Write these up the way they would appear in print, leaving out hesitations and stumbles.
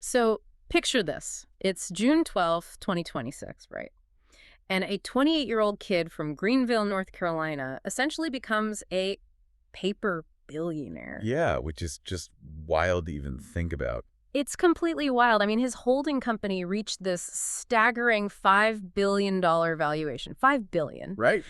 So picture this. It's June 12th, 2026, right? And a 28-year-old kid from Greenville, North Carolina, essentially becomes a paper billionaire. Yeah, which is just wild to even think about. It's completely wild. I mean, his holding company reached this staggering $5 billion valuation. $5 billion. Right.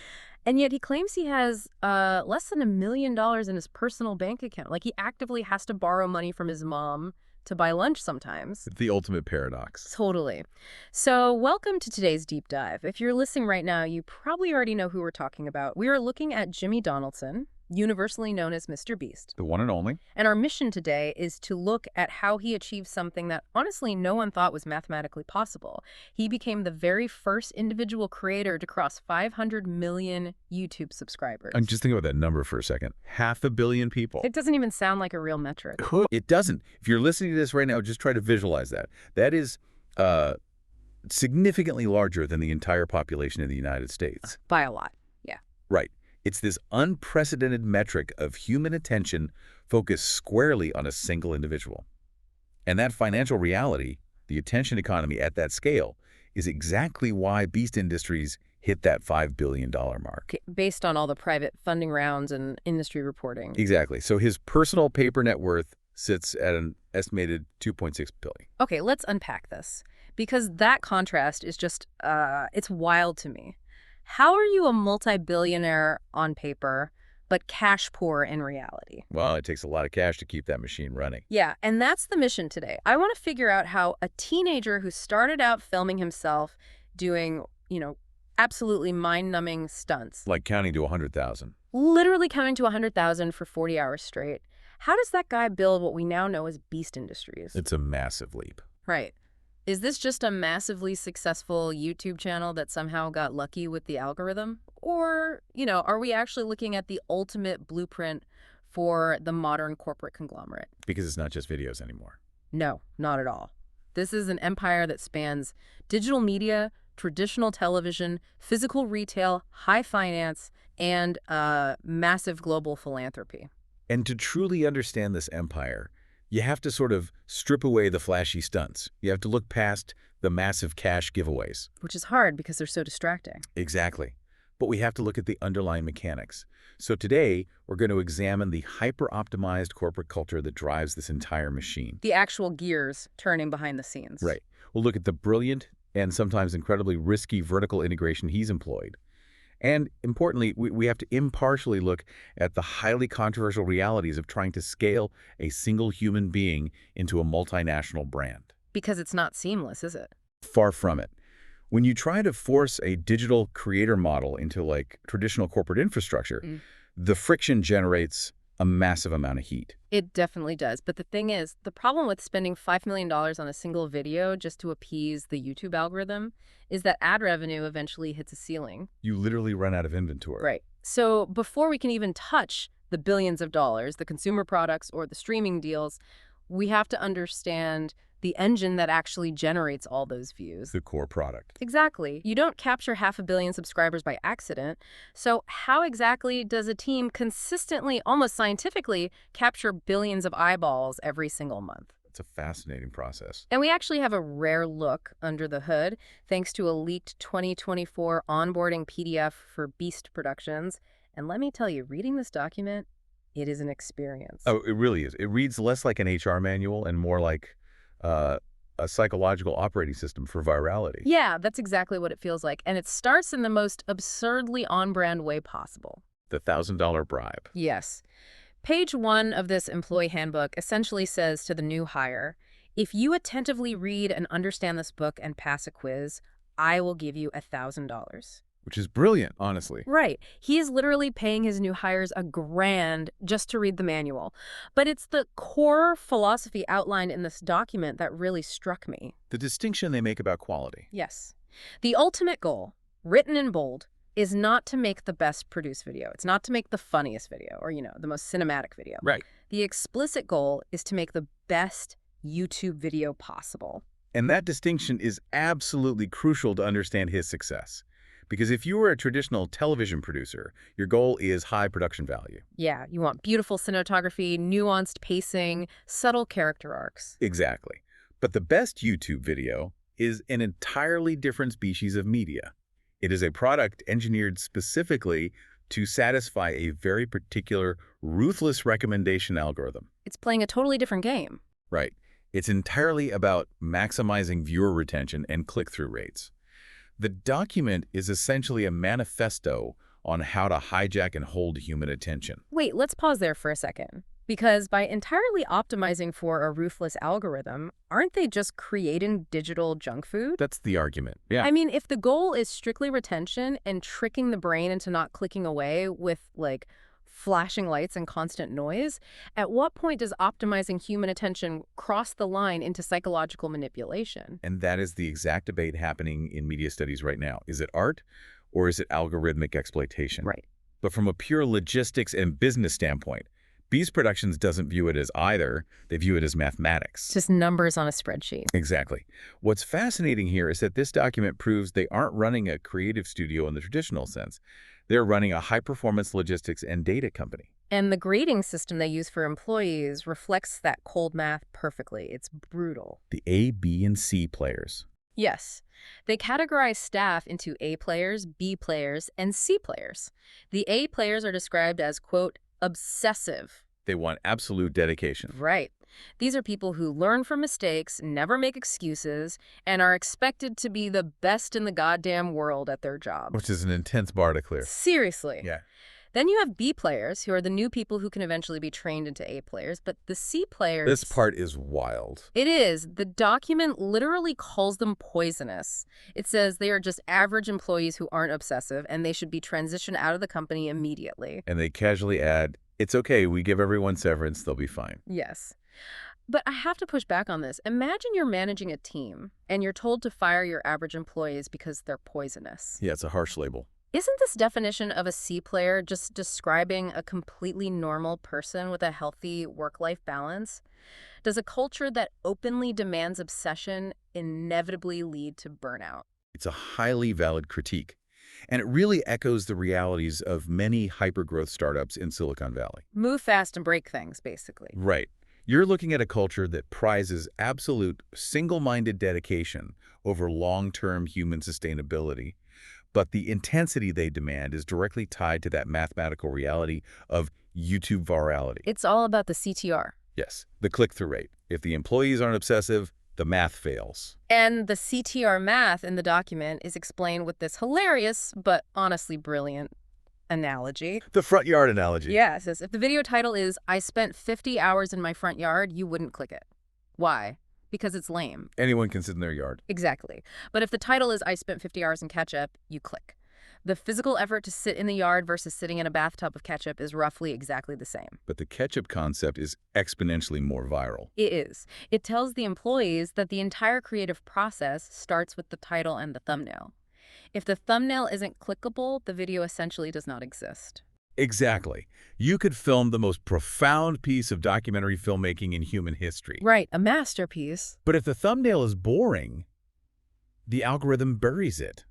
And yet he claims he has less than $1 million in his personal bank account. Like, he actively has to borrow money from his mom to buy lunch sometimes. It's the ultimate paradox. Totally. So welcome to today's deep dive. If you're listening right now, you probably already know who we're talking about. We are looking at Jimmy Donaldson, universally known as MrBeast. The one and only. And our mission today is to look at how he achieved something that honestly no one thought was mathematically possible. He became the very first individual creator to cross 500 million YouTube subscribers. And just think about that number for a second. 500 million people. It doesn't even sound like a real metric. It doesn't. If you're listening to this right now, just try to visualize that. That is significantly larger than the entire population of the United States. By a lot, yeah. Right. It's this unprecedented metric of human attention focused squarely on a single individual. And that financial reality, the attention economy at that scale, is exactly why Beast Industries hit that $5 billion mark. Based on all the private funding rounds and industry reporting. Exactly. So his personal paper net worth sits at an estimated $2.6 billion. Okay, let's unpack this. Because that contrast is just, it's wild to me. How are you a multi-billionaire on paper, but cash poor in reality? Well, it takes a lot of cash to keep that machine running. Yeah, and that's the mission today. I want to figure out how a teenager who started out filming himself doing, absolutely mind-numbing stunts. Like counting to 100,000. Literally counting to 100,000 for 40 hours straight. How does that guy build what we now know as Beast Industries? It's a massive leap. Right. Is this just a massively successful YouTube channel that somehow got lucky with the algorithm? Or, are we actually looking at the ultimate blueprint for the modern corporate conglomerate? Because it's not just videos anymore. No, not at all. This is an empire that spans digital media, traditional television, physical retail, high finance, and massive global philanthropy. And to truly understand this empire, you have to sort of strip away the flashy stunts. You have to look past the massive cash giveaways. Which is hard because they're so distracting. Exactly. But we have to look at the underlying mechanics. So today, we're going to examine the hyper-optimized corporate culture that drives this entire machine. The actual gears turning behind the scenes. Right. We'll look at the brilliant and sometimes incredibly risky vertical integration he's employed. And importantly, we have to impartially look at the highly controversial realities of trying to scale a single human being into a multinational brand. Because it's not seamless, is it? Far from it. When you try to force a digital creator model into traditional corporate infrastructure, the friction generates a massive amount of heat. It definitely does. But the thing is, the problem with spending $5 million on a single video just to appease the YouTube algorithm is that ad revenue eventually hits a ceiling. You literally run out of inventory. Right. So before we can even touch the billions of dollars, the consumer products or the streaming deals, we have to understand the engine that actually generates all those views. The core product. Exactly. You don't capture 500 million subscribers by accident. So how exactly does a team consistently, almost scientifically, capture billions of eyeballs every single month? It's a fascinating process. And we actually have a rare look under the hood, thanks to a leaked 2024 onboarding PDF for Beast Productions. And let me tell you, reading this document, it is an experience. Oh, it really is. It reads less like an HR manual and more like a psychological operating system for virality. Yeah, that's exactly what it feels like. And it starts in the most absurdly on-brand way possible. The $1,000 bribe. Yes. Page 1 of this employee handbook essentially says to the new hire, if you attentively read and understand this book and pass a quiz, I will give you $1,000. Which is brilliant, honestly. Right. He is literally paying his new hires $1,000 just to read the manual. But it's the core philosophy outlined in this document that really struck me. The distinction they make about quality. Yes. The ultimate goal, written in bold, is not to make the best produced video. It's not to make the funniest video or, the most cinematic video. Right. The explicit goal is to make the best YouTube video possible. And that distinction is absolutely crucial to understand his success. Because if you were a traditional television producer, your goal is high production value. Yeah, you want beautiful cinematography, nuanced pacing, subtle character arcs. Exactly. But the best YouTube video is an entirely different species of media. It is a product engineered specifically to satisfy a very particular, ruthless recommendation algorithm. It's playing a totally different game. Right. It's entirely about maximizing viewer retention and click-through rates. The document is essentially a manifesto on how to hijack and hold human attention. Wait, let's pause there for a second. Because by entirely optimizing for a ruthless algorithm, aren't they just creating digital junk food? That's the argument. Yeah. I mean, if the goal is strictly retention and tricking the brain into not clicking away with, like, flashing lights and constant noise, at what point does optimizing human attention cross the line into psychological manipulation? And that is the exact debate happening in media studies right now. Is it art or is it algorithmic exploitation? Right. But from a pure logistics and business standpoint, Beast Productions doesn't view it as either. They view it as mathematics. Just numbers on a spreadsheet. Exactly. What's fascinating here is that this document proves they aren't running a creative studio in the traditional sense. They're running a high-performance logistics and data company. And the grading system they use for employees reflects that cold math perfectly. It's brutal. The A, B, and C players. Yes. They categorize staff into A players, B players, and C players. The A players are described as, quote, obsessive. They want absolute dedication. Right. These are people who learn from mistakes, never make excuses, and are expected to be the best in the goddamn world at their job. Which is an intense bar to clear. Seriously. Yeah. Then you have B players, who are the new people who can eventually be trained into A players, but the C players... This part is wild. It is. The document literally calls them poisonous. It says they are just average employees who aren't obsessive, and they should be transitioned out of the company immediately. And they casually add, it's okay, we give everyone severance, they'll be fine. Yes. But I have to push back on this. Imagine you're managing a team, and you're told to fire your average employees because they're poisonous. Yeah, it's a harsh label. Isn't this definition of a C player just describing a completely normal person with a healthy work-life balance? Does a culture that openly demands obsession inevitably lead to burnout? It's a highly valid critique, and it really echoes the realities of many hyper-growth startups in Silicon Valley. Move fast and break things, basically. Right. You're looking at a culture that prizes absolute single-minded dedication over long-term human sustainability, but the intensity they demand is directly tied to that mathematical reality of YouTube virality. It's all about the CTR. Yes, the click-through rate. If the employees aren't obsessive, the math fails. And the CTR math in the document is explained with this hilarious but honestly brilliant analogy. The front yard analogy. Yeah, it says, if the video title is, I spent 50 hours in my front yard, you wouldn't click it. Why? Because it's lame. Anyone can sit in their yard. Exactly. But if the title is, I spent 50 hours in ketchup, you click. The physical effort to sit in the yard versus sitting in a bathtub of ketchup is roughly exactly the same. But the ketchup concept is exponentially more viral. It is. It tells the employees that the entire creative process starts with the title and the thumbnail. If the thumbnail isn't clickable, the video essentially does not exist. Exactly. You could film the most profound piece of documentary filmmaking in human history. Right, a masterpiece. But if the thumbnail is boring, the algorithm buries it.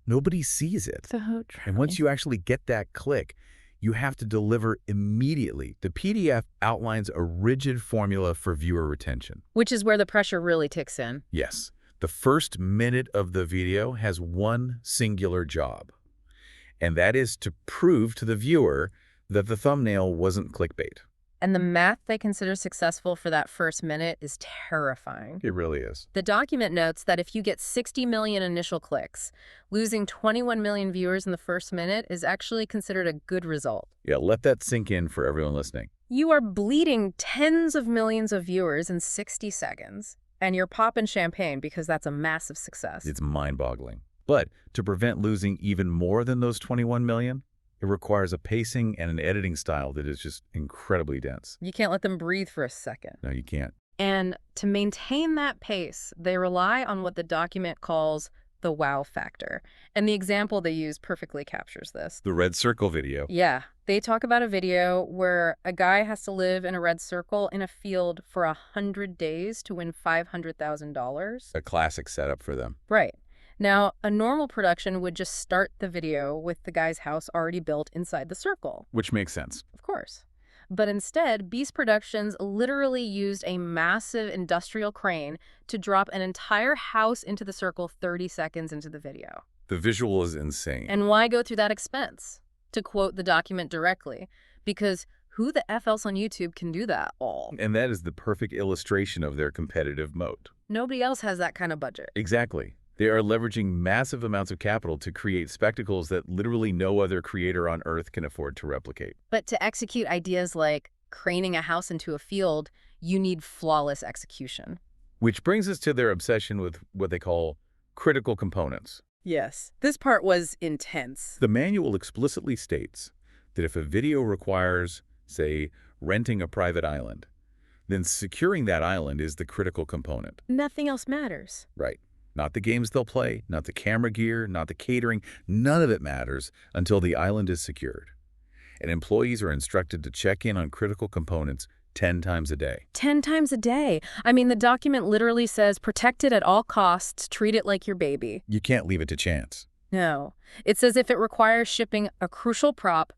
Nobody sees it. So And once you actually get that click, you have to deliver immediately. The PDF outlines a rigid formula for viewer retention. Which is where the pressure really ticks in. Yes. The first minute of the video has one singular job, and that is to prove to the viewer that the thumbnail wasn't clickbait. And the math they consider successful for that first minute is terrifying. It really is. The document notes that if you get 60 million initial clicks, losing 21 million viewers in the first minute is actually considered a good result. Yeah, let that sink in for everyone listening. You are bleeding tens of millions of viewers in 60 seconds, and you're popping champagne because that's a massive success. It's mind-boggling. But to prevent losing even more than those 21 million, it requires a pacing and an editing style that is just incredibly dense. You can't let them breathe for a second. No, you can't. And to maintain that pace, they rely on what the document calls the wow factor. And the example they use perfectly captures this. The red circle video. Yeah. They talk about a video where a guy has to live in a red circle in a field for 100 days to win $500,000. A classic setup for them. Right. Now, a normal production would just start the video with the guy's house already built inside the circle. Which makes sense. Of course. But instead, Beast Productions literally used a massive industrial crane to drop an entire house into the circle 30 seconds into the video. The visual is insane. And why go through that expense? To quote the document directly, because who the F else on YouTube can do that all? And that is the perfect illustration of their competitive moat. Nobody else has that kind of budget. Exactly. They are leveraging massive amounts of capital to create spectacles that literally no other creator on Earth can afford to replicate. But to execute ideas like craning a house into a field, you need flawless execution. Which brings us to their obsession with what they call critical components. Yes, this part was intense. The manual explicitly states that if a video requires, say, renting a private island, then securing that island is the critical component. Nothing else matters. Right. Not the games they'll play, not the camera gear, not the catering. None of it matters until the island is secured. And employees are instructed to check in on critical components 10 times a day. 10 times a day. I mean, the document literally says protect it at all costs, treat it like your baby. You can't leave it to chance. No. It says if it requires shipping a crucial prop,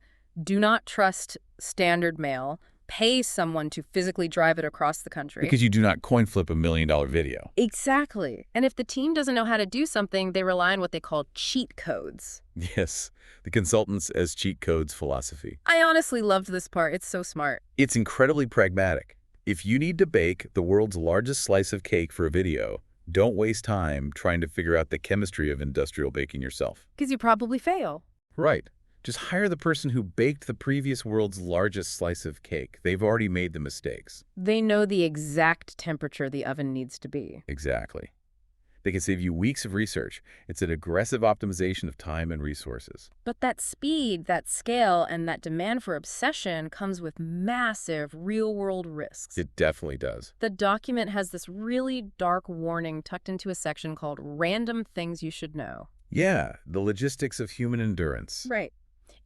do not trust standard mail. Pay someone to physically drive it across the country. Because you do not coin flip $1 million video. Exactly. And if the team doesn't know how to do something, they rely on what they call cheat codes. Yes, the consultants as cheat codes philosophy. I honestly loved this part. It's so smart. It's incredibly pragmatic. If you need to bake the world's largest slice of cake for a video, don't waste time trying to figure out the chemistry of industrial baking yourself. Because you probably fail. Right. Just hire the person who baked the previous world's largest slice of cake. They've already made the mistakes. They know the exact temperature the oven needs to be. Exactly. They can save you weeks of research. It's an aggressive optimization of time and resources. But that speed, that scale, and that demand for obsession comes with massive real-world risks. It definitely does. The document has this really dark warning tucked into a section called Random Things You Should Know. Yeah, the logistics of human endurance. Right.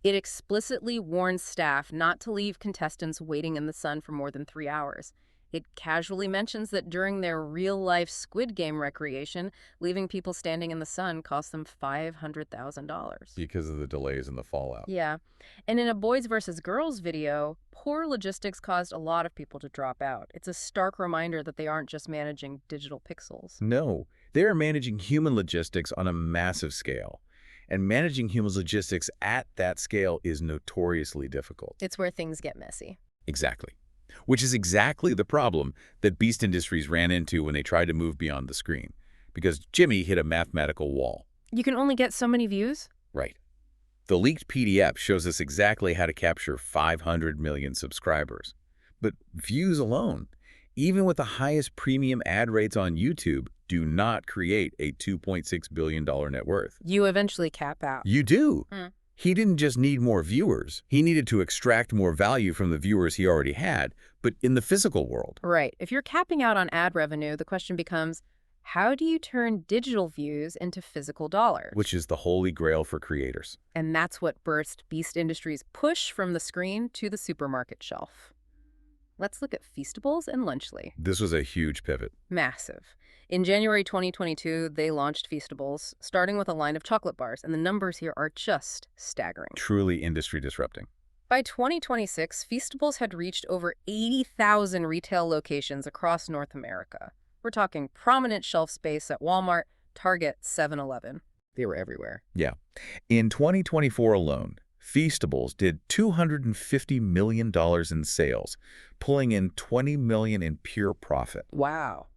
It explicitly warns staff not to leave contestants waiting in the sun for more than 3 hours. It casually mentions that during their real-life Squid Game recreation, leaving people standing in the sun cost them $500,000. Because of the delays and the fallout. Yeah. And in a boys versus girls video, poor logistics caused a lot of people to drop out. It's a stark reminder that they aren't just managing digital pixels. No, they are managing human logistics on a massive scale. And managing human logistics at that scale is notoriously difficult. It's where things get messy. Exactly. Which is exactly the problem that Beast Industries ran into when they tried to move beyond the screen. Because Jimmy hit a mathematical wall. You can only get so many views? Right. The leaked PDF shows us exactly how to capture 500 million subscribers. But views alone, even with the highest premium ad rates on YouTube, do not create a $2.6 billion net worth. You eventually cap out. You do. He didn't just need more viewers. He needed to extract more value from the viewers he already had, but in the physical world. Right. If you're capping out on ad revenue, the question becomes, how do you turn digital views into physical dollars? Which is the holy grail for creators. And that's what birthed Beast Industries' push from the screen to the supermarket shelf. Let's look at Feastables and Lunchly. This was a huge pivot. Massive. In January 2022, they launched Feastables, starting with a line of chocolate bars, and the numbers here are just staggering. Truly industry disrupting. By 2026, Feastables had reached over 80,000 retail locations across North America. We're talking prominent shelf space at Walmart, Target, 7-Eleven. They were everywhere. Yeah. In 2024 alone, Feastables did $250 million in sales, pulling in $20 million in pure profit. Wow.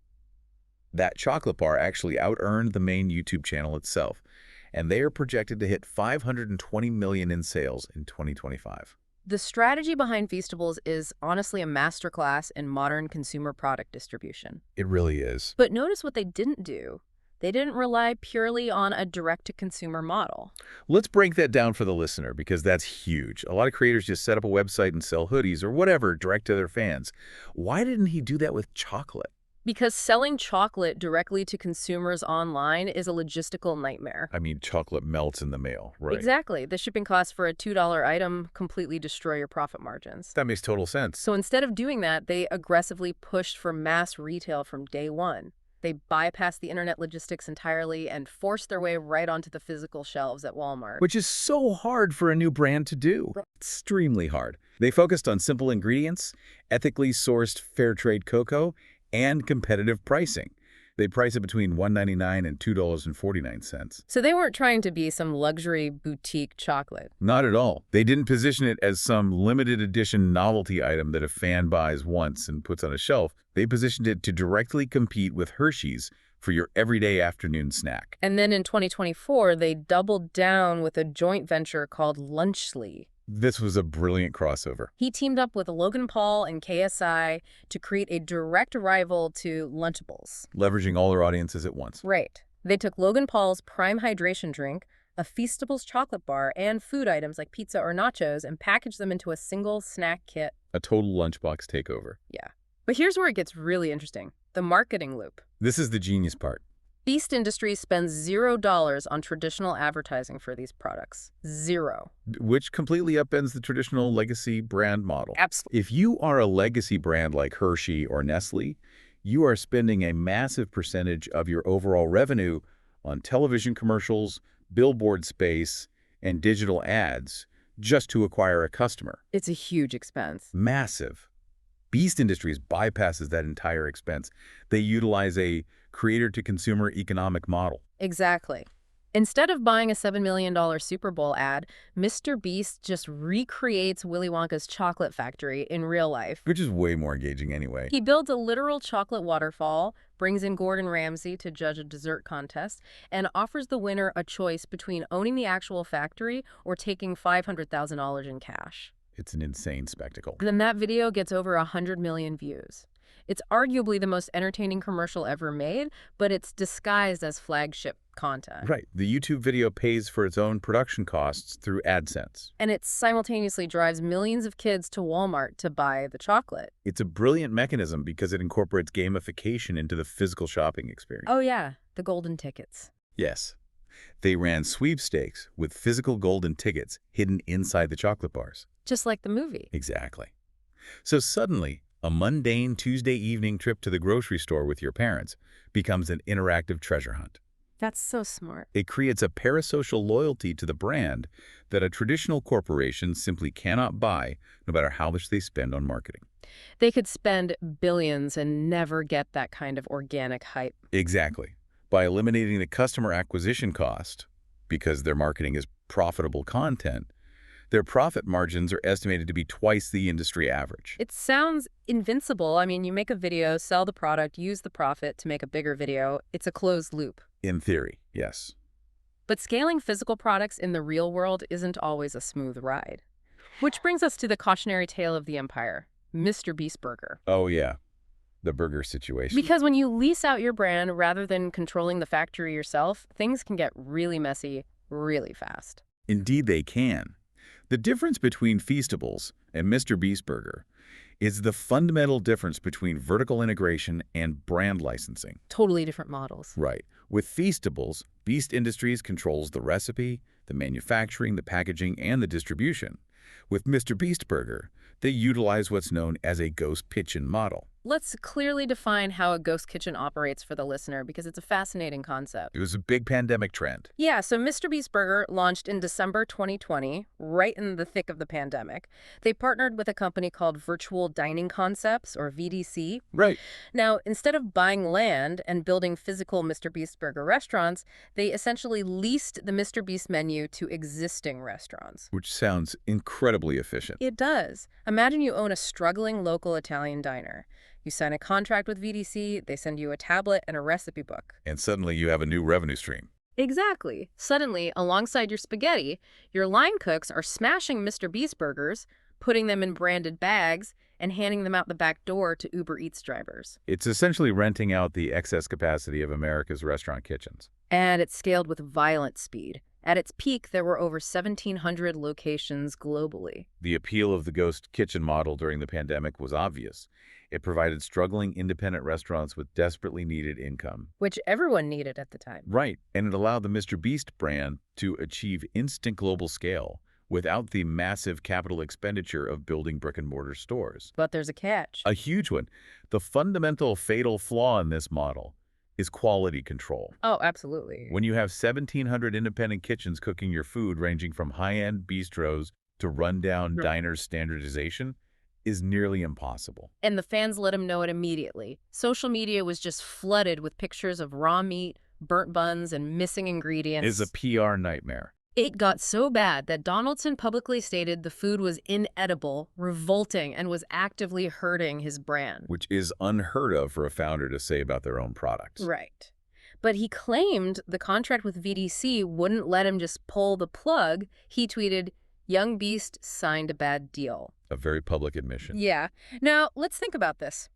That chocolate bar actually out-earned the main YouTube channel itself, and they are projected to hit $520 million in sales in 2025. The strategy behind Feastables is honestly a masterclass in modern consumer product distribution. It really is. But notice what they didn't do. They didn't rely purely on a direct-to-consumer model. Let's break that down for the listener, because that's huge. A lot of creators just set up a website and sell hoodies or whatever direct to their fans. Why didn't he do that with chocolate? Because selling chocolate directly to consumers online is a logistical nightmare. I mean, chocolate melts in the mail, right? Exactly. The shipping costs for a $2 item completely destroy your profit margins. That makes total sense. So instead of doing that, they aggressively pushed for mass retail from day one. They bypassed the internet logistics entirely and forced their way right onto the physical shelves at Walmart. Which is so hard for a new brand to do. Extremely hard. They focused on simple ingredients, ethically sourced fair trade cocoa, and competitive pricing. They price it between $1.99 and $2.49. So they weren't trying to be some luxury boutique chocolate. Not at all. They didn't position it as some limited edition novelty item that a fan buys once and puts on a shelf. They positioned it to directly compete with Hershey's for your everyday afternoon snack. And then in 2024, they doubled down with a joint venture called Lunchly. This was a brilliant crossover. He teamed up with Logan Paul and KSI to create a direct rival to Lunchables. Leveraging all their audiences at once. Right. They took Logan Paul's Prime Hydration drink, a Feastables chocolate bar, and food items like pizza or nachos and packaged them into a single snack kit. A total lunchbox takeover. Yeah. But here's where it gets really interesting. The marketing loop. This is the genius part. Beast Industries spends $0 on traditional advertising for these products. Zero. Which completely upends the traditional legacy brand model. Absolutely. If you are a legacy brand like Hershey or Nestle, you are spending a massive percentage of your overall revenue on television commercials, billboard space, and digital ads just to acquire a customer. It's a huge expense. Massive. Beast Industries bypasses that entire expense. They utilize a creator-to-consumer economic model. Exactly. Instead of buying a $7 million Super Bowl ad, MrBeast just recreates Willy Wonka's chocolate factory in real life. Which is way more engaging anyway. He builds a literal chocolate waterfall, brings in Gordon Ramsay to judge a dessert contest, and offers the winner a choice between owning the actual factory or taking $500,000 in cash. It's an insane spectacle. Then that video gets over 100 million views. It's arguably the most entertaining commercial ever made, but it's disguised as flagship content. Right. The YouTube video pays for its own production costs through AdSense. And it simultaneously drives millions of kids to Walmart to buy the chocolate. It's a brilliant mechanism because it incorporates gamification into the physical shopping experience. Oh yeah, the golden tickets. Yes. They ran sweepstakes with physical golden tickets hidden inside the chocolate bars. Just like the movie. Exactly. So suddenly, a mundane Tuesday evening trip to the grocery store with your parents becomes an interactive treasure hunt. That's so smart. It creates a parasocial loyalty to the brand that a traditional corporation simply cannot buy, no matter how much they spend on marketing. They could spend billions and never get that kind of organic hype. Exactly. By eliminating the customer acquisition cost, because their marketing is profitable content, their profit margins are estimated to be twice the industry average. It sounds invincible. I mean, you make a video, sell the product, use the profit to make a bigger video. It's a closed loop. In theory, yes. But scaling physical products in the real world isn't always a smooth ride. Which brings us to the cautionary tale of the empire, MrBeast Burger. Oh, yeah. The burger situation. Because when you lease out your brand rather than controlling the factory yourself, things can get really messy really fast. Indeed, they can. The difference between Feastables and MrBeast Burger is the fundamental difference between vertical integration and brand licensing. Totally different models. Right. With Feastables, Beast Industries controls the recipe, the manufacturing, the packaging, and the distribution. With MrBeast Burger, they utilize what's known as a ghost kitchen model. Let's clearly define how a ghost kitchen operates for the listener because it's a fascinating concept. It was a big pandemic trend. Yeah, so MrBeast Burger launched in December 2020, right in the thick of the pandemic. They partnered with a company called Virtual Dining Concepts, or VDC. Right. Now, instead of buying land and building physical MrBeast Burger restaurants, they essentially leased the MrBeast menu to existing restaurants. Which sounds incredibly efficient. It does. Imagine you own a struggling local Italian diner. You sign a contract with VDC, they send you a tablet and a recipe book. And suddenly you have a new revenue stream. Exactly. Suddenly, alongside your spaghetti, your line cooks are smashing MrBeast burgers, putting them in branded bags, and handing them out the back door to Uber Eats drivers. It's essentially renting out the excess capacity of America's restaurant kitchens. And it's scaled with violent speed. At its peak, there were over 1,700 locations globally. The appeal of the ghost kitchen model during the pandemic was obvious. It provided struggling independent restaurants with desperately needed income. Which everyone needed at the time. Right, and it allowed the MrBeast brand to achieve instant global scale without the massive capital expenditure of building brick-and-mortar stores. But there's a catch. A huge one. The fundamental fatal flaw in this model is quality control. Oh, absolutely. When you have 1,700 independent kitchens cooking your food ranging from high-end bistros to rundown Right. diners, standardization is nearly impossible. And the fans let him know it immediately. Social media was just flooded with pictures of raw meat, burnt buns, and missing ingredients. It's a PR nightmare. It got so bad that Donaldson publicly stated the food was inedible, revolting, and was actively hurting his brand. Which is unheard of for a founder to say about their own product. Right. But he claimed the contract with VDC wouldn't let him just pull the plug. He tweeted, "Young Beast signed a bad deal." A very public admission. Yeah. Now, let's think about this.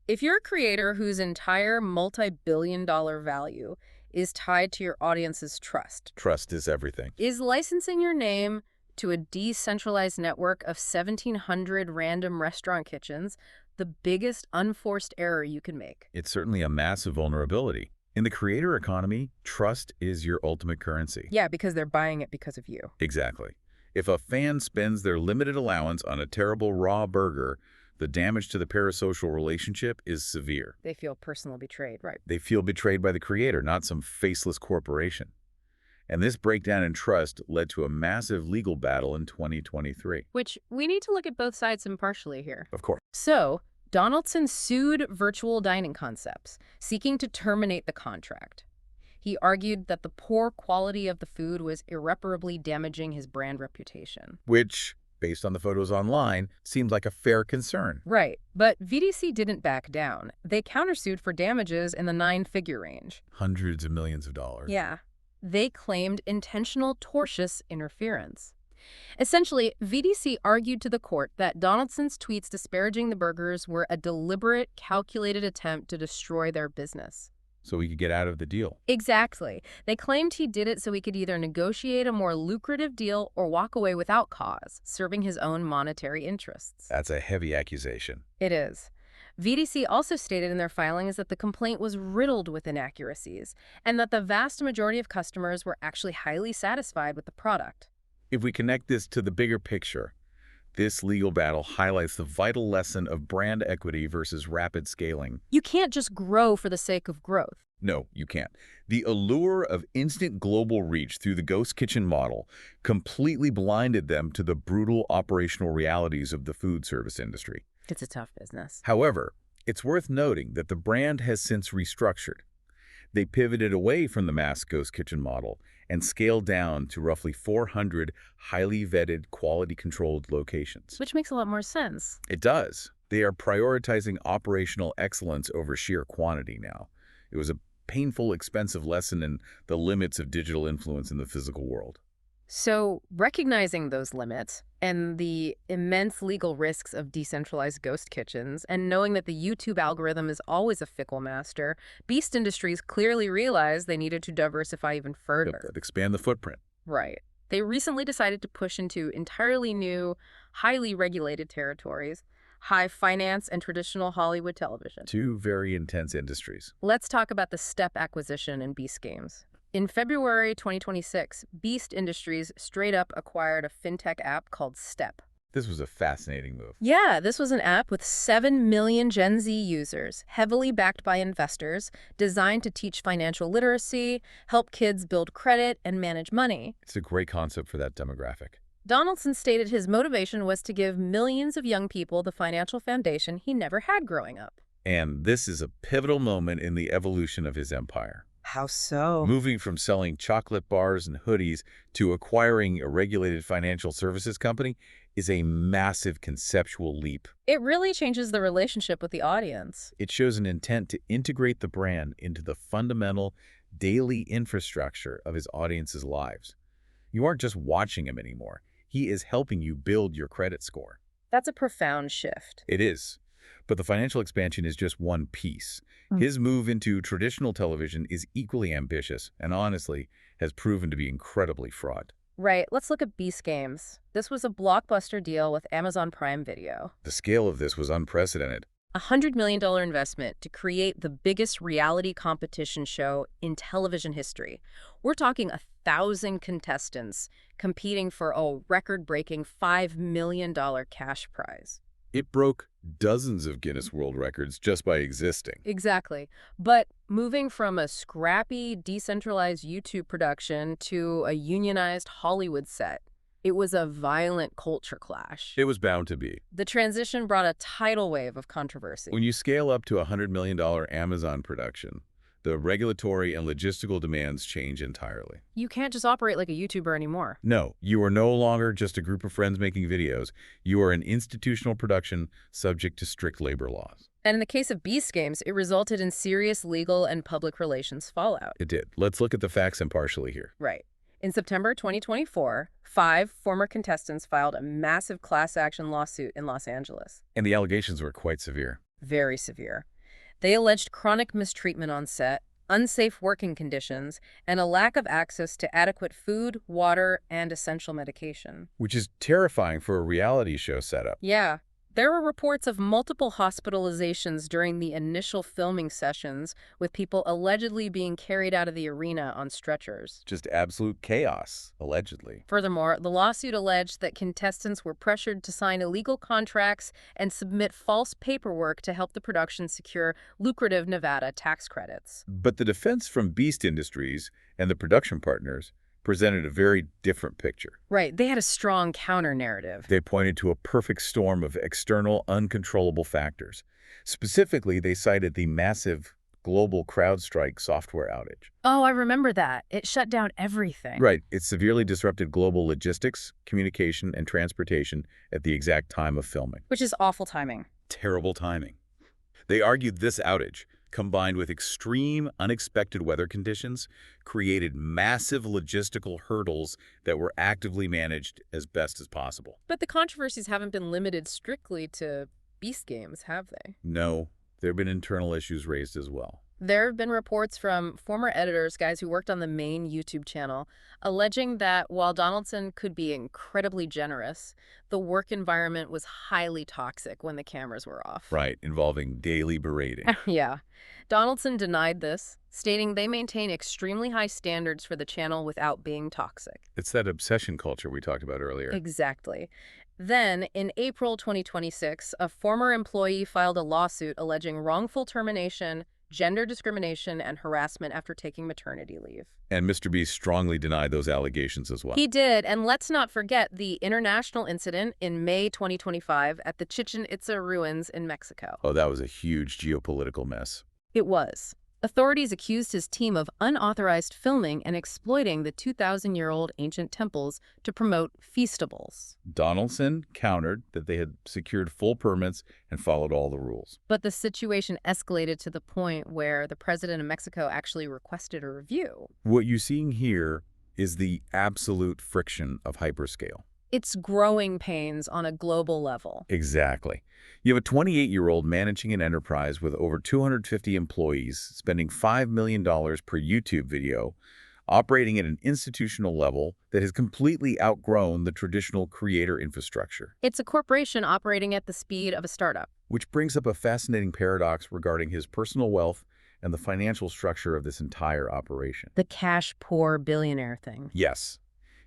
If you're a creator whose entire multi-billion-dollar value is tied to your audience's trust, Trust is everything. is licensing your name to a decentralized network of 1,700 random restaurant kitchens the biggest unforced error you can make? It's certainly a massive vulnerability. In the creator economy, trust is your ultimate currency. Yeah, because they're buying it because of you. Exactly. If a fan spends their limited allowance on a terrible raw burger, the damage to the parasocial relationship is severe. They feel personally betrayed, right? They feel betrayed by the creator, not some faceless corporation. And this breakdown in trust led to a massive legal battle in 2023. Which we need to look at both sides impartially here. Of course. So, Donaldson sued Virtual Dining Concepts, seeking to terminate the contract. He argued that the poor quality of the food was irreparably damaging his brand reputation. Which, based on the photos online, seems like a fair concern. Right, but VDC didn't back down. They countersued for damages in the 9-figure range. Hundreds of millions of dollars. Yeah. They claimed intentional tortious interference. Essentially, VDC argued to the court that Donaldson's tweets disparaging the burgers were a deliberate, calculated attempt to destroy their business. So we could get out of the deal. Exactly. They claimed he did it so he could either negotiate a more lucrative deal or walk away without cause, serving his own monetary interests. That's a heavy accusation. It is. VDC also stated in their filings that the complaint was riddled with inaccuracies and that the vast majority of customers were actually highly satisfied with the product. If we connect this to the bigger picture, this legal battle highlights the vital lesson of brand equity versus rapid scaling. You can't just grow for the sake of growth. No, you can't. The allure of instant global reach through the ghost kitchen model completely blinded them to the brutal operational realities of the food service industry. It's a tough business. However, it's worth noting that the brand has since restructured. They pivoted away from the mass ghost kitchen model and scaled down to roughly 400 highly vetted, quality-controlled locations. Which makes a lot more sense. It does. They are prioritizing operational excellence over sheer quantity now. It was a painful, expensive lesson in the limits of digital influence in the physical world. So, recognizing those limits and the immense legal risks of decentralized ghost kitchens, and knowing that the YouTube algorithm is always a fickle master, Beast Industries clearly realized they needed to diversify even further. Expand the footprint. Right. They recently decided to push into entirely new, highly regulated territories, high finance and traditional Hollywood television. Two very intense industries. Let's talk about the Step acquisition in Beast Games. In February 2026, Beast Industries straight up acquired a fintech app called Step. This was a fascinating move. Yeah, this was an app with 7 million Gen Z users, heavily backed by investors, designed to teach financial literacy, help kids build credit, and manage money. It's a great concept for that demographic. Donaldson stated his motivation was to give millions of young people the financial foundation he never had growing up. And this is a pivotal moment in the evolution of his empire. How so? Moving from selling chocolate bars and hoodies to acquiring a regulated financial services company is a massive conceptual leap. It really changes the relationship with the audience. It shows an intent to integrate the brand into the fundamental daily infrastructure of his audience's lives. You aren't just watching him anymore. He is helping you build your credit score. That's a profound shift. It is. But the financial expansion is just one piece. His move into traditional television is equally ambitious and honestly has proven to be incredibly fraught. Right, let's look at Beast Games. This was a blockbuster deal with Amazon Prime Video. The scale of this was unprecedented. A $100 million investment to create the biggest reality competition show in television history. We're talking 1,000 contestants competing for a record-breaking $5 million cash prize. It broke dozens of Guinness World Records just by existing. Exactly. But moving from a scrappy, decentralized YouTube production to a unionized Hollywood set, it was a violent culture clash. It was bound to be. The transition brought a tidal wave of controversy. When you scale up to a $100 million Amazon production, the regulatory and logistical demands change entirely. You can't just operate like a YouTuber anymore. No, you are no longer just a group of friends making videos. You are an institutional production subject to strict labor laws. And in the case of Beast Games, it resulted in serious legal and public relations fallout. It did. Let's look at the facts impartially here. Right. In September 2024, 5 former contestants filed a massive class action lawsuit in Los Angeles. And the allegations were quite severe. Very severe. They alleged chronic mistreatment on set, unsafe working conditions, and a lack of access to adequate food, water, and essential medication. Which is terrifying for a reality show setup. Yeah. There were reports of multiple hospitalizations during the initial filming sessions, with people allegedly being carried out of the arena on stretchers. Just absolute chaos, allegedly. Furthermore, the lawsuit alleged that contestants were pressured to sign illegal contracts and submit false paperwork to help the production secure lucrative Nevada tax credits. But the defense from Beast Industries and the production partners presented a very different picture. Right. They had a strong counter-narrative. They pointed to a perfect storm of external, uncontrollable factors. Specifically, they cited the massive global CrowdStrike software outage. Oh, I remember that. It shut down everything. Right. It severely disrupted global logistics, communication, and transportation at the exact time of filming. Which is awful timing. Terrible timing. They argued this outage, combined with extreme, unexpected weather conditions, created massive logistical hurdles that were actively managed as best as possible. But the controversies haven't been limited strictly to Beast Games, have they? No, there have been internal issues raised as well. There have been reports from former editors, guys who worked on the main YouTube channel, alleging that while Donaldson could be incredibly generous, the work environment was highly toxic when the cameras were off. Right, involving daily berating. Yeah. Donaldson denied this, stating they maintain extremely high standards for the channel without being toxic. It's that obsession culture we talked about earlier. Exactly. Then, in April 2026, a former employee filed a lawsuit alleging wrongful termination, gender discrimination, and harassment after taking maternity leave. And MrBeast strongly denied those allegations as well. He did, and let's not forget the international incident in May 2025 at the Chichen Itza ruins in Mexico. Oh, that was a huge geopolitical mess. It was. Authorities accused his team of unauthorized filming and exploiting the 2,000-year-old ancient temples to promote feastables. Donaldson countered that they had secured full permits and followed all the rules. But the situation escalated to the point where the president of Mexico actually requested a review. What you're seeing here is the absolute friction of hyperscale. It's growing pains on a global level. Exactly. You have a 28-year-old managing an enterprise with over 250 employees, spending $5 million per YouTube video, operating at an institutional level that has completely outgrown the traditional creator infrastructure. It's a corporation operating at the speed of a startup. Which brings up a fascinating paradox regarding his personal wealth and the financial structure of this entire operation. The cash-poor billionaire thing. Yes.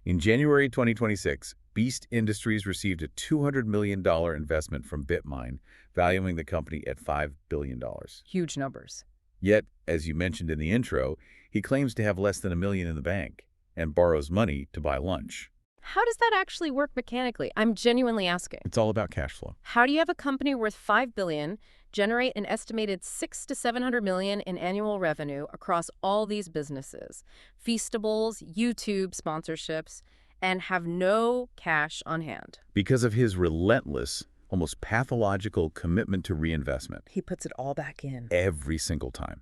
In January 2026, Beast Industries received a $200 million investment from Bitmine, valuing the company at $5 billion. Huge numbers. Yet, as you mentioned in the intro, he claims to have less than $1 million in the bank and borrows money to buy lunch. How does that actually work mechanically? I'm genuinely asking. It's all about cash flow. How do you have a company worth $5 billion generate an estimated $600 to $700 million in annual revenue across all these businesses, feastables, YouTube sponsorships, and have no cash on hand? Because of his relentless, almost pathological commitment to reinvestment. He puts it all back in. Every single time.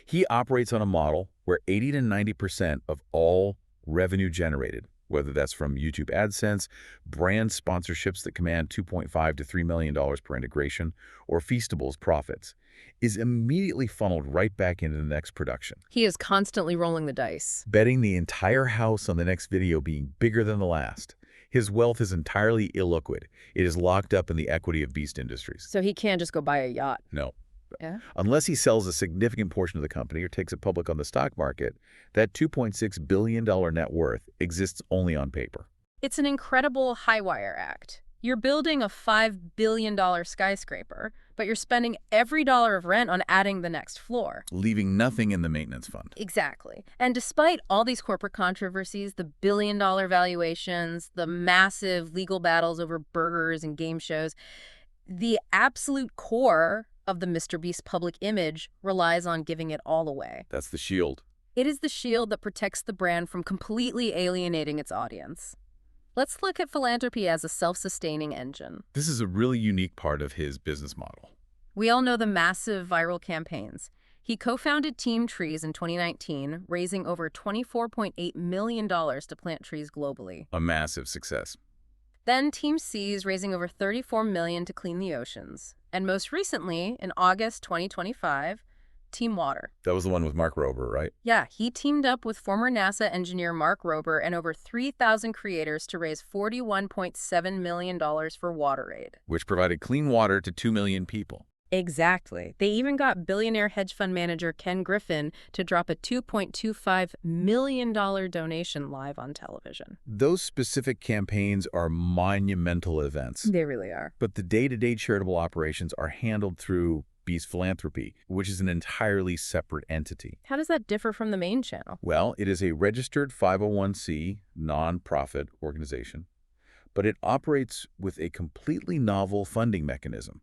He operates on a model where 80 to 90% of all revenue generated, whether that's from YouTube AdSense, brand sponsorships that command $2.5 to $3 million per integration, or feastables profits, is immediately funneled right back into the next production. He is constantly rolling the dice. Betting the entire house on the next video being bigger than the last. His wealth is entirely illiquid. It is locked up in the equity of Beast Industries. So he can't just go buy a yacht. No. Yeah? Unless he sells a significant portion of the company or takes it public on the stock market, that $2.6 billion net worth exists only on paper. It's an incredible high wire act. You're building a $5 billion skyscraper, but you're spending every dollar of rent on adding the next floor. Leaving nothing in the maintenance fund. Exactly. And despite all these corporate controversies, the billion-dollar valuations, the massive legal battles over burgers and game shows, the absolute core of the MrBeast public image relies on giving it all away. That's the shield. It is the shield that protects the brand from completely alienating its audience. Let's look at philanthropy as a self-sustaining engine. This is a really unique part of his business model. We all know the massive viral campaigns. He co-founded Team Trees in 2019, raising over $24.8 million to plant trees globally. A massive success. Then Team Seas, raising over $34 million to clean the oceans. And most recently, in August 2025, Team Water. That was the one with Mark Rober, right? Yeah, he teamed up with former NASA engineer Mark Rober and over 3,000 creators to raise $41.7 million for WaterAid. Which provided clean water to 2 million people. Exactly. They even got billionaire hedge fund manager Ken Griffin to drop a $2.25 million donation live on television. Those specific campaigns are monumental events. They really are. But the day-to-day charitable operations are handled through Beast Philanthropy, which is an entirely separate entity. How does that differ from the main channel? Well, it is a registered 501c nonprofit organization, but it operates with a completely novel funding mechanism.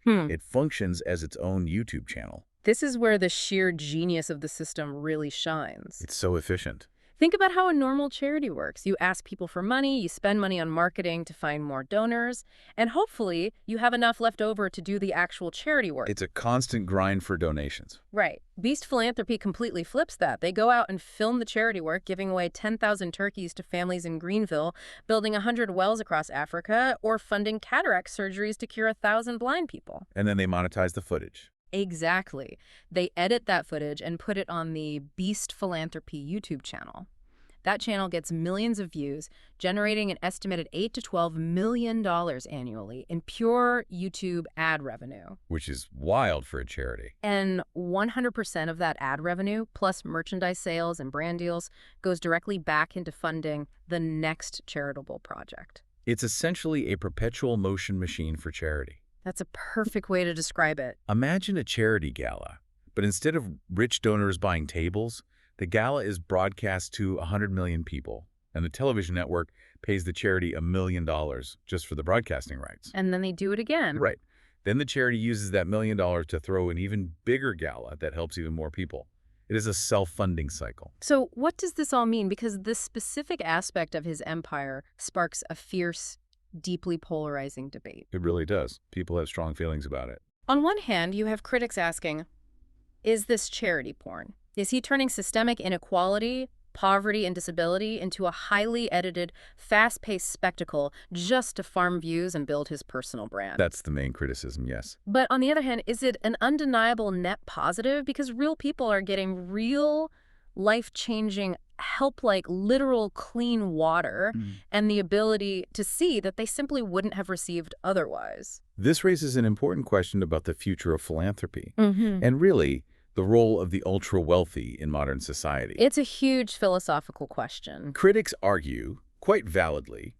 It functions as its own YouTube channel. This is where the sheer genius of the system really shines. It's so efficient. Think about how a normal charity works. You ask people for money, you spend money on marketing to find more donors, and hopefully you have enough left over to do the actual charity work. It's a constant grind for donations. Right. Beast Philanthropy completely flips that. They go out and film the charity work, giving away 10,000 turkeys to families in Greenville, building 100 wells across Africa, or funding cataract surgeries to cure 1,000 blind people. And then they monetize the footage. Exactly. They edit that footage and put it on the Beast Philanthropy YouTube channel. That channel gets millions of views, generating an estimated $8 to $12 million annually in pure YouTube ad revenue. Which is wild for a charity. And 100% of that ad revenue, plus merchandise sales and brand deals, goes directly back into funding the next charitable project. It's essentially a perpetual motion machine for charity. That's a perfect way to describe it. Imagine a charity gala, but instead of rich donors buying tables, the gala is broadcast to 100 million people, and the television network pays the charity $1 million just for the broadcasting rights. And then they do it again. Right. Then the charity uses that $1 million to throw an even bigger gala that helps even more people. It is a self-funding cycle. So what does this all mean? Because this specific aspect of his empire sparks a fierce, deeply polarizing debate. It really does. People have strong feelings about it. On one hand, you have critics asking, is this charity porn? Is he turning systemic inequality, poverty, and disability into a highly edited, fast-paced spectacle just to farm views and build his personal brand? That's the main criticism, yes. But on the other hand, is it an undeniable net positive? Because real people are getting real, life-changing help, like literal clean water and the ability to see that they simply wouldn't have received otherwise. This raises an important question about the future of philanthropy. And really, the role of the ultra-wealthy in modern society. It's a huge philosophical question. Critics argue, quite validly,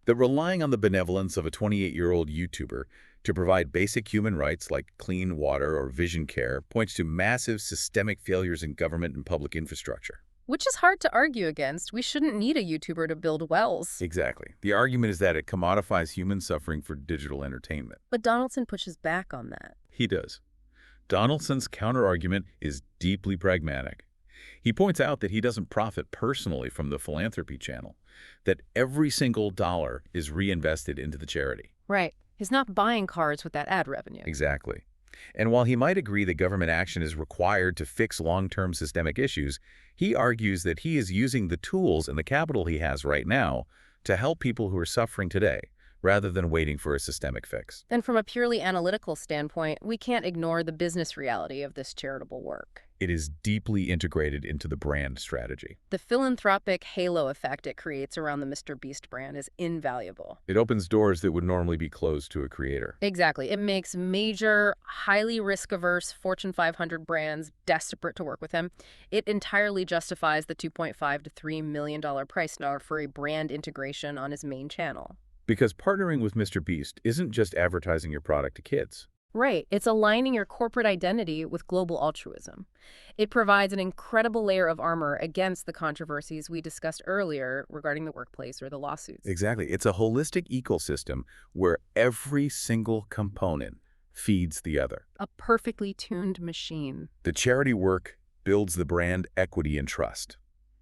that relying on the benevolence of a 28-year-old YouTuber to provide basic human rights like clean water or vision care points to massive systemic failures in government and public infrastructure. Which is hard to argue against. We shouldn't need a YouTuber to build wells. Exactly. The argument is that it commodifies human suffering for digital entertainment. But Donaldson pushes back on that. He does. Donaldson's counterargument is deeply pragmatic. He points out that he doesn't profit personally from the philanthropy channel, that every single dollar is reinvested into the charity. Right. He's not buying cars with that ad revenue. Exactly. And while he might agree that government action is required to fix long-term systemic issues, he argues that he is using the tools and the capital he has right now to help people who are suffering today, rather than waiting for a systemic fix. And from a purely analytical standpoint, we can't ignore the business reality of this charitable work. It is deeply integrated into the brand strategy. The philanthropic halo effect it creates around the MrBeast brand is invaluable. It opens doors that would normally be closed to a creator. Exactly. It makes major, highly risk-averse Fortune 500 brands desperate to work with him. It entirely justifies the $2.5 to $3 million price tag for a brand integration on his main channel. Because partnering with MrBeast isn't just advertising your product to kids. Right. It's aligning your corporate identity with global altruism. It provides an incredible layer of armor against the controversies we discussed earlier regarding the workplace or the lawsuits. Exactly. It's a holistic ecosystem where every single component feeds the other. A perfectly tuned machine. The charity work builds the brand equity and trust.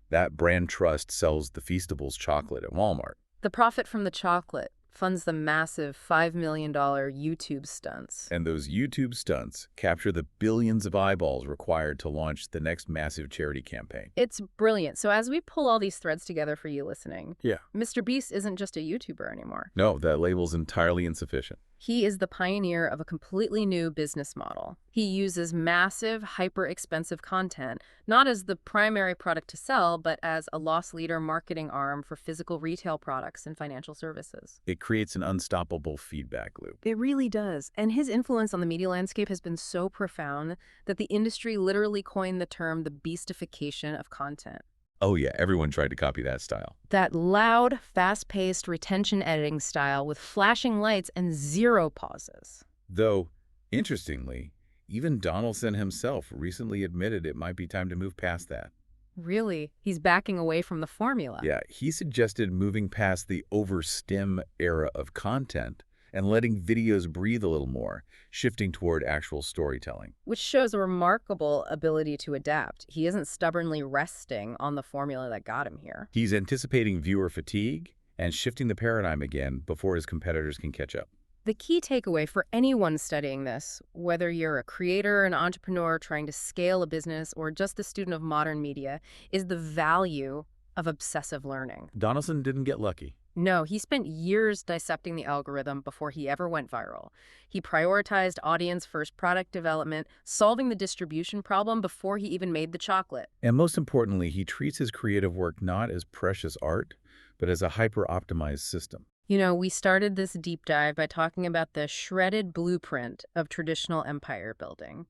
That brand trust sells the Feastables chocolate at Walmart. The profit from the chocolate funds the massive $5 million YouTube stunts. And those YouTube stunts capture the billions of eyeballs required to launch the next massive charity campaign. It's brilliant. So as we pull all these threads together for you listening, Yeah. MrBeast isn't just a YouTuber anymore. No, that label's entirely insufficient. He is the pioneer of a completely new business model. He uses massive, hyper-expensive content, not as the primary product to sell, but as a loss leader marketing arm for physical retail products and financial services. It creates an unstoppable feedback loop. It really does. And his influence on the media landscape has been so profound that the industry literally coined the term the beastification of content. Oh yeah, everyone tried to copy that style. That loud, fast-paced retention editing style with flashing lights and zero pauses. Though, interestingly, even Donaldson himself recently admitted it might be time to move past that. Really? He's backing away from the formula. Yeah, he suggested moving past the overstim era of content and letting videos breathe a little more, shifting toward actual storytelling. Which shows a remarkable ability to adapt. He isn't stubbornly resting on the formula that got him here. He's anticipating viewer fatigue and shifting the paradigm again before his competitors can catch up. The key takeaway for anyone studying this, whether you're a creator, an entrepreneur trying to scale a business, or just a student of modern media, is the value of obsessive learning. Donaldson didn't get lucky. No, he spent years dissecting the algorithm before he ever went viral. He prioritized audience-first product development, solving the distribution problem before he even made the chocolate. And most importantly, he treats his creative work not as precious art, but as a hyper-optimized system. You know, we started this deep dive by talking about the shredded blueprint of traditional empire building.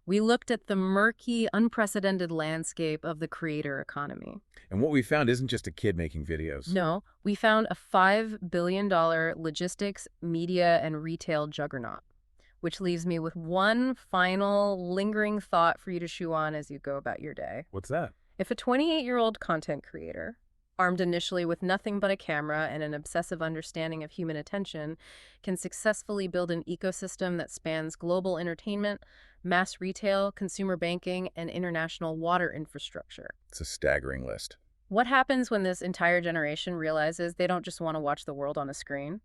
We looked at the murky, unprecedented landscape of the creator economy. And what we found isn't just a kid making videos. No, we found a $5 billion logistics, media, and retail juggernaut, which leaves me with one final lingering thought for you to chew on as you go about your day. What's that? If a 28-year-old content creator, armed initially with nothing but a camera and an obsessive understanding of human attention, can successfully build an ecosystem that spans global entertainment, mass retail, consumer banking, and international water infrastructure. It's a staggering list. What happens when this entire generation realizes they don't just want to watch the world on a screen?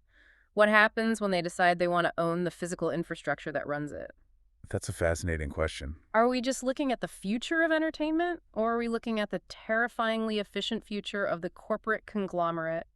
What happens when they decide they want to own the physical infrastructure that runs it? That's a fascinating question. Are we just looking at the future of entertainment, or are we looking at the terrifyingly efficient future of the corporate conglomerate